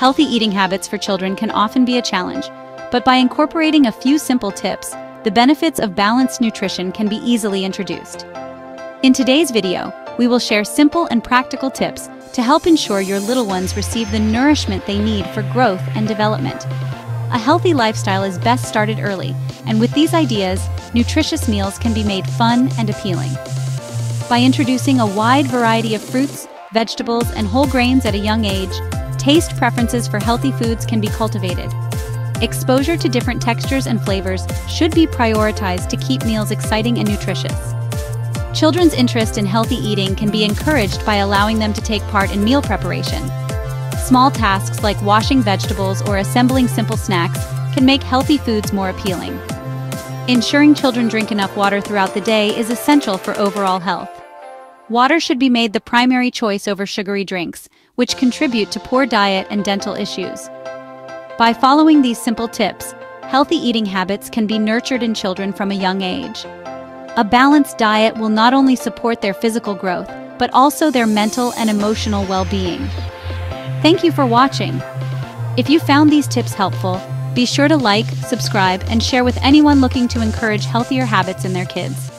Healthy eating habits for children can often be a challenge, but by incorporating a few simple tips, the benefits of balanced nutrition can be easily introduced. In today's video, we will share simple and practical tips to help ensure your little ones receive the nourishment they need for growth and development. A healthy lifestyle is best started early, and with these ideas, nutritious meals can be made fun and appealing. By introducing a wide variety of fruits, vegetables, and whole grains at a young age, taste preferences for healthy foods can be cultivated. Exposure to different textures and flavors should be prioritized to keep meals exciting and nutritious. Children's interest in healthy eating can be encouraged by allowing them to take part in meal preparation. Small tasks like washing vegetables or assembling simple snacks can make healthy foods more appealing. Ensuring children drink enough water throughout the day is essential for overall health. Water should be made the primary choice over sugary drinks, which contribute to poor diet and dental issues. By following these simple tips, healthy eating habits can be nurtured in children from a young age. A balanced diet will not only support their physical growth, but also their mental and emotional well-being. Thank you for watching. If you found these tips helpful, be sure to like, subscribe, and share with anyone looking to encourage healthier habits in their kids.